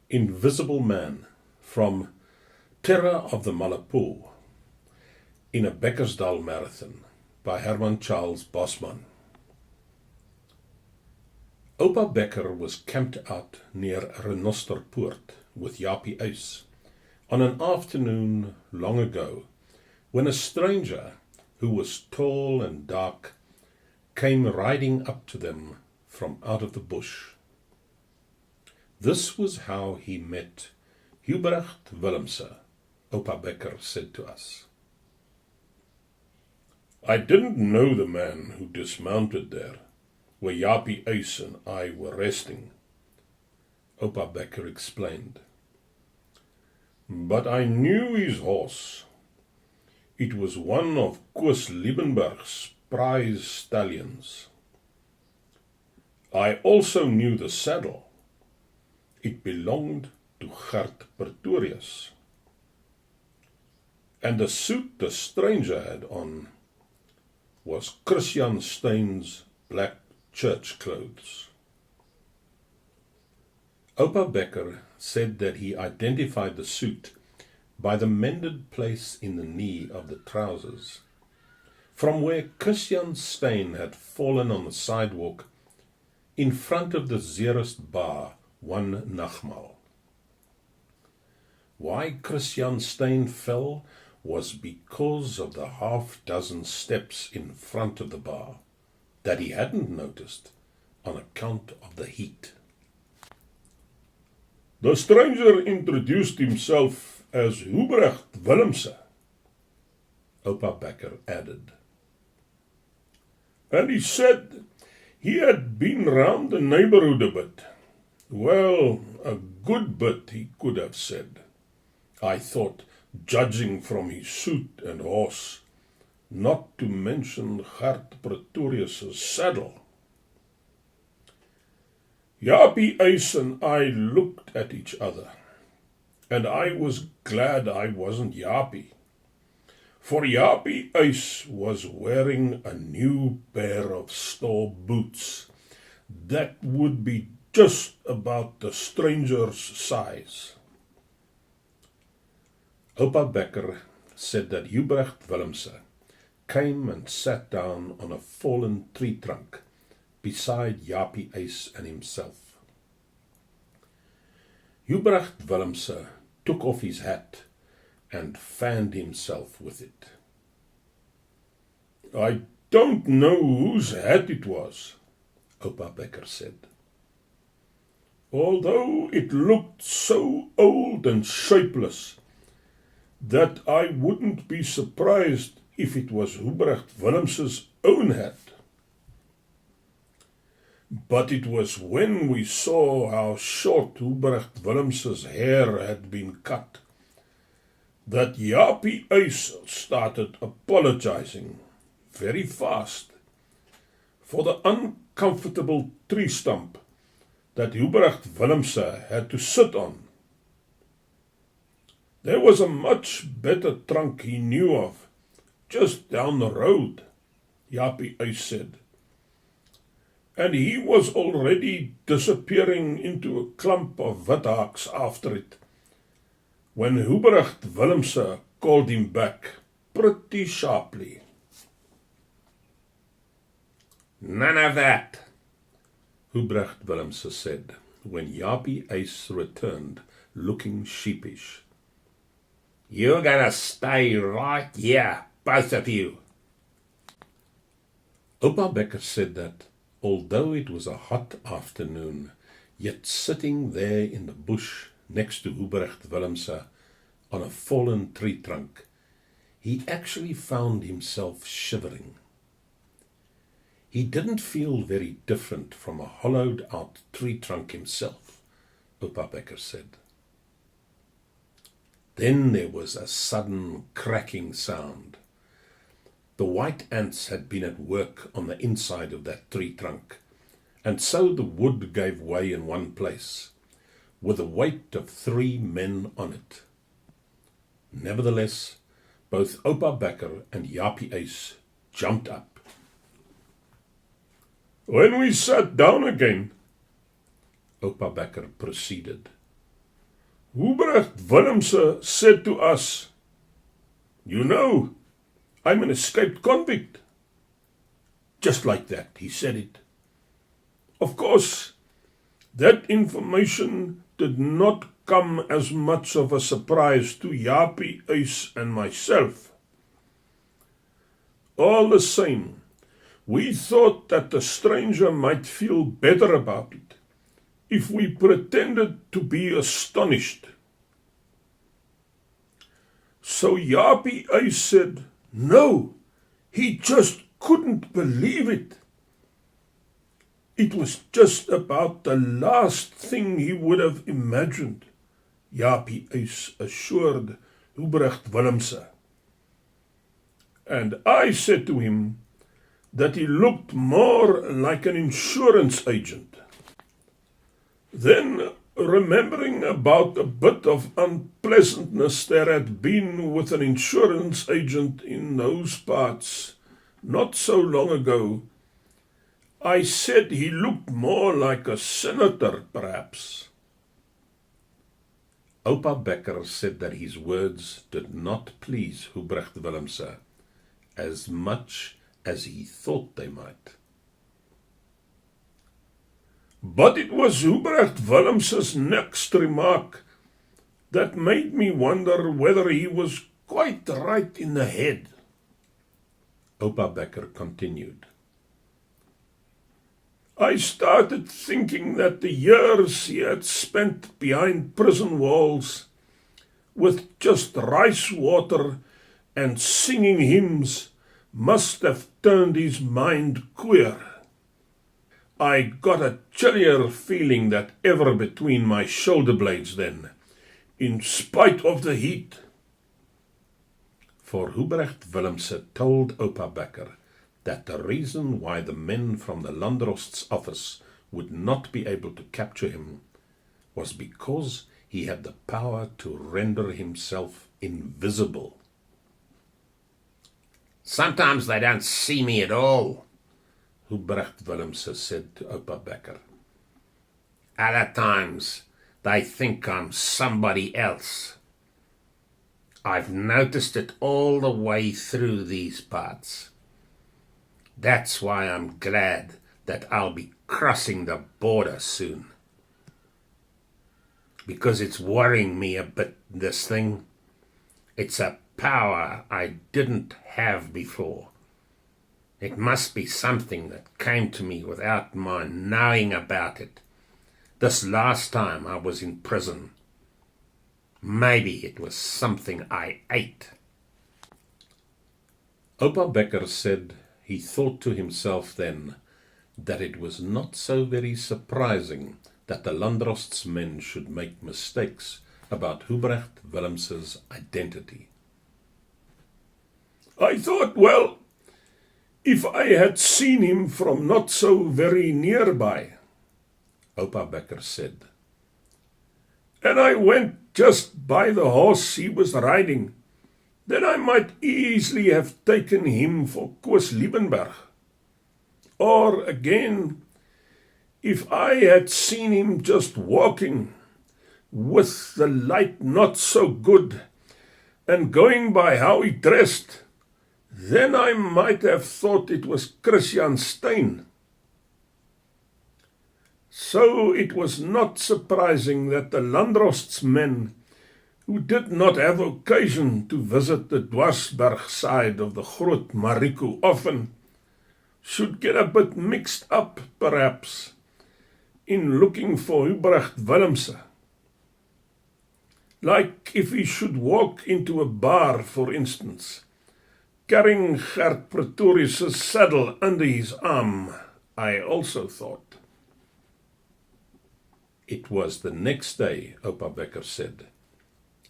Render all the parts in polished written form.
Invisible Man from Terror of the Malopo in A Bekkersdal Marathon by Herman Bosman. Oupa Bekker was camped out near Renosterpoort with Japie Uys on an afternoon long ago when a stranger who was tall and dark came riding up to them from out of the bush. This was how he met Hubrecht Willemse, Oupa Bekker said to us. I didn't know the man who dismounted there, where Japie Uys and I were resting, Oupa Bekker explained. But I knew his horse. It was one of Koos Liebenberg's prize stallions. I also knew the saddle. It belonged to Gert Pretorius. And the suit the stranger had on was Christian Stein's black church clothes. Oupa Bekker said that he identified the suit by the mended place in the knee of the trousers, from where Christian Stein had fallen on the sidewalk in front of the Zeerust bar one nagmaal. Why Christian Stein fell was because of the half-dozen steps in front of the bar that he hadn't noticed on account of the heat. The stranger introduced himself as Hubrecht Willemse, Oupa Bekker added. And he said he had been round the neighborhood a bit. Well, a good bit, he could have said. I thought, judging from his suit and horse, not to mention Gert Pretorius' saddle. Japie Uys and I looked at each other, and I was glad I wasn't Japie, for Japie Uys was wearing a new pair of store boots that would be just about the stranger's size. Oupa Bekker said that Hubrecht Willemse came and sat down on a fallen tree trunk beside Japie Uys and himself. Hubrecht Willemse took off his hat and fanned himself with it. I don't know whose hat it was, Oupa Bekker said. Although it looked so old and shapeless that I wouldn't be surprised if it was Hubrecht Willemse's own hat. But it was when we saw how short Hubrecht Willemse's hair had been cut that Japie Uys started apologizing very fast for the uncomfortable tree stump that Hubrecht Willemse had to sit on. There was a much better trunk he knew of, just down the road, Japie Uys said. And he was already disappearing into a clump of withaaks after it, when Hubrecht Willemse called him back pretty sharply. None of that, Hubrecht Willemse said, when Japie Uys returned, looking sheepish. You're gonna stay right here, both of you. Oupa Bekker said that, although it was a hot afternoon, yet sitting there in the bush next to Hubrecht Willemse on a fallen tree trunk, he actually found himself shivering. He didn't feel very different from a hollowed-out tree trunk himself, Oupa Bekker said. Then there was a sudden cracking sound. The white ants had been at work on the inside of that tree trunk, and so the wood gave way in one place, with the weight of 3 men on it. Nevertheless, both Oupa Bekker and Japie Uys jumped up. When we sat down again, Oupa Bekker proceeded, Hubrecht Willemse said to us, "You know, I'm an escaped convict." Just like that, he said it. Of course, that information did not come as much of a surprise to Japie Uys and myself. All the same, we thought that the stranger might feel better about it if we pretended to be astonished. So Japie Uys said, no, he just couldn't believe it. It was just about the last thing he would have imagined, Japie Uys assured Hubrecht Willemse. And I said to him that he looked more like an insurance agent. Then, remembering about a bit of unpleasantness there had been with an insurance agent in those parts not so long ago, I said he looked more like a senator, perhaps. Oupa Bekker said that his words did not please Hubrecht Willemse as much as he thought they might. But it was Hubrecht Willemse's next remark that made me wonder whether he was quite right in the head. Oupa Bekker continued. I started thinking that the years he had spent behind prison walls with just rice water and singing hymns must have turned his mind queer. I got a chillier feeling than ever between my shoulder blades then, in spite of the heat. For Hubrecht Willemse told Oupa Bekker that the reason why the men from the Landrost's office would not be able to capture him was because he had the power to render himself invisible. Sometimes they don't see me at all, Hubrecht Willemse said to Oupa Bekker. Other times they think I'm somebody else. I've noticed it all the way through these parts. That's why I'm glad that I'll be crossing the border soon. Because it's worrying me a bit, this thing. It's a power I didn't have before. It must be something that came to me without my knowing about it. This last time I was in prison. Maybe it was something I ate. Oupa Bekker said he thought to himself then that it was not so very surprising that the Landrost's men should make mistakes about Hubrecht Willemse's identity. I thought, well, if I had seen him from not so very nearby, Oupa Bekker said, and I went just by the horse he was riding, then I might easily have taken him for Koos Liebenberg. Or again, if I had seen him just walking, with the light not so good, and going by how he dressed, then I might have thought it was Christian Steyn. So it was not surprising that the Landrost's men, who did not have occasion to visit the Dwarsberg side of the Groot Marico often, should get a bit mixed up, perhaps, in looking for Hubrecht Willemse. Like if he should walk into a bar, for instance, carrying Gert Pretorius' saddle under his arm, I also thought. It was the next day, Oupa Bekker said,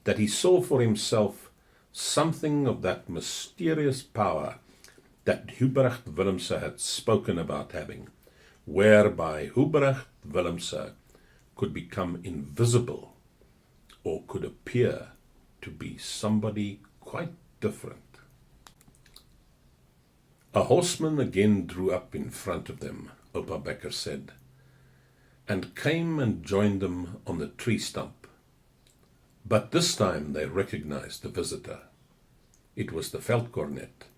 that he saw for himself something of that mysterious power that Hubrecht Willemse had spoken about having, whereby Hubrecht Willemse could become invisible or could appear to be somebody quite different. A horseman again drew up in front of them, Oupa Bekker said, and came and joined them on the tree stump. But this time they recognized the visitor. It was the veldkornet,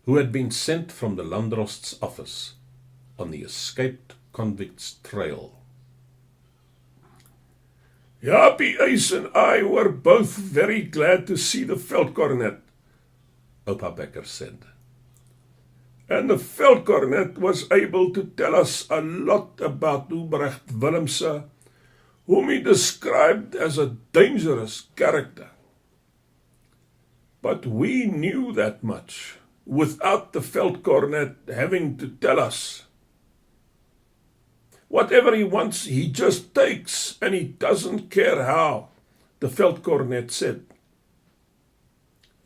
who had been sent from the Landrost's office on the escaped convict's trail. Japie Uys and I were both very glad to see the veldkornet, Oupa Bekker said. and the veldkornet was able to tell us a lot about Ubrecht Willemse, whom he described as a dangerous character. But we knew that much, without the veldkornet having to tell us. Whatever he wants, he just takes, and he doesn't care how, the veldkornet said.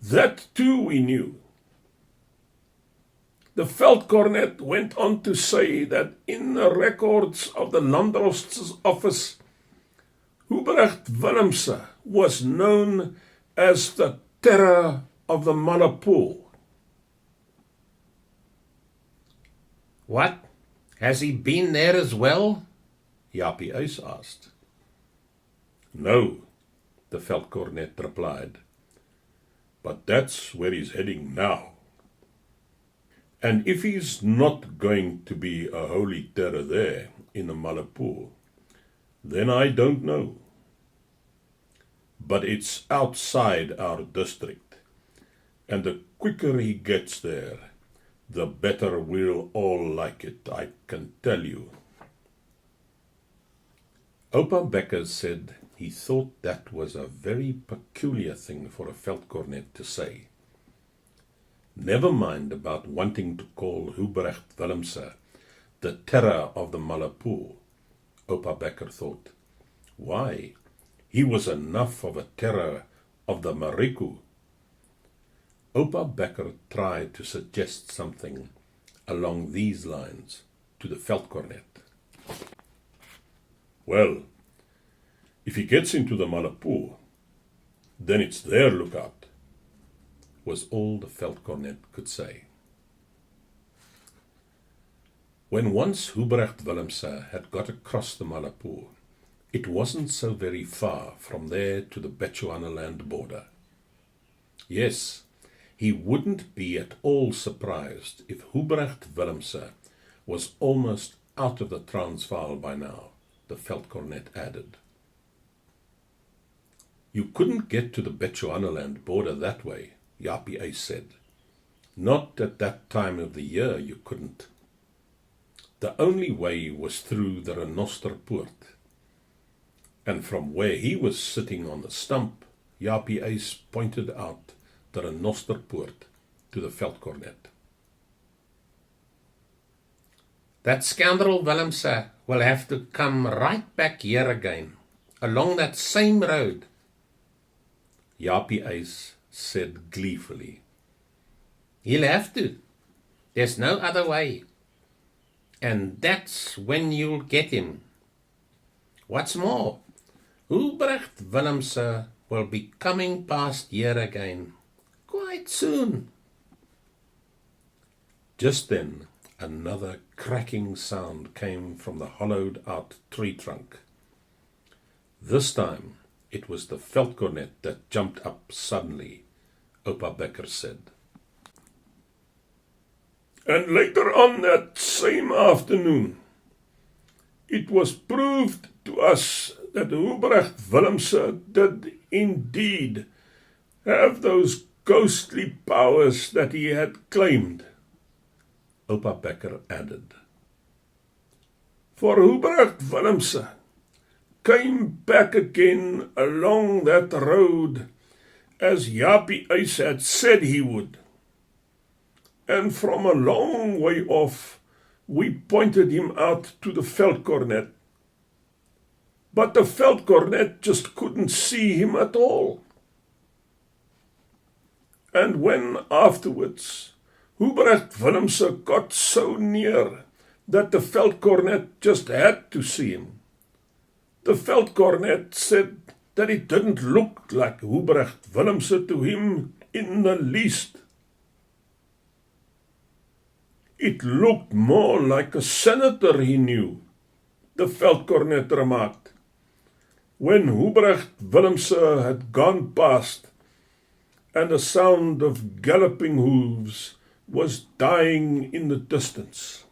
That too we knew. The veldkornet went on to say that in the records of the Landrost's office, Ubrecht Willemse was known as the terror of the Malopo. What? Has he been there as well? Japie Uys asked. No, the veldkornet replied. But that's where he's heading now. And if he's not going to be a holy terror there in the Malopo, then I don't know. But it's outside our district, and the quicker he gets there, the better we'll all like it, I can tell you. Oupa Bekker said he thought that was a very peculiar thing for a veldkornet to say. Never mind about wanting to call Ubrecht Willemse the terror of the Malopo, Oupa Bekker thought. Why, he was enough of a terror of the Mariku. Oupa Bekker tried to suggest something along these lines to the veldkornet. Well, if he gets into the Malopo, then it's their lookout, was all the veldkornet could say. When once Ubrecht Willemse had got across the Malopo, it wasn't so very far from there to the Bechuanaland border. Yes, he wouldn't be at all surprised if Ubrecht Willemse was almost out of the Transvaal by now, the veldkornet added. You couldn't get to the Bechuanaland border that way, Japie Uys said. Not at that time of the year you couldn't. The only way was through the Renosterpoort. And from where he was sitting on the stump, Japie Uys pointed out the Renosterpoort to the veldkornet. That scoundrel Willemse will have to come right back here again, along that same road. Japie Uys said gleefully. He'll have to. There's no other way. And that's when you'll get him. What's more, Ubrecht Willemse will be coming past here again, quite soon. Just then, another cracking sound came from the hollowed-out tree trunk. This time, it was the veldkornet that jumped up suddenly, Oupa Bekker said. And later on that same afternoon, it was proved to us that Ubrecht Willemse did indeed have those ghostly powers that he had claimed, Oupa Bekker added. For Ubrecht Willemse came back again along that road as Japie Uys had said he would. And from a long way off, we pointed him out to the veldkornet. But the veldkornet just couldn't see him at all. And when afterwards Ubrecht Willemse got so near that the veldkornet just had to see him, the veldkornet said that it didn't look like Ubrecht Willemse to him in the least. It looked more like a senator he knew, the veldkornet remarked. when Hubrecht Willemse had gone past, and the sound of galloping hooves was dying in the distance.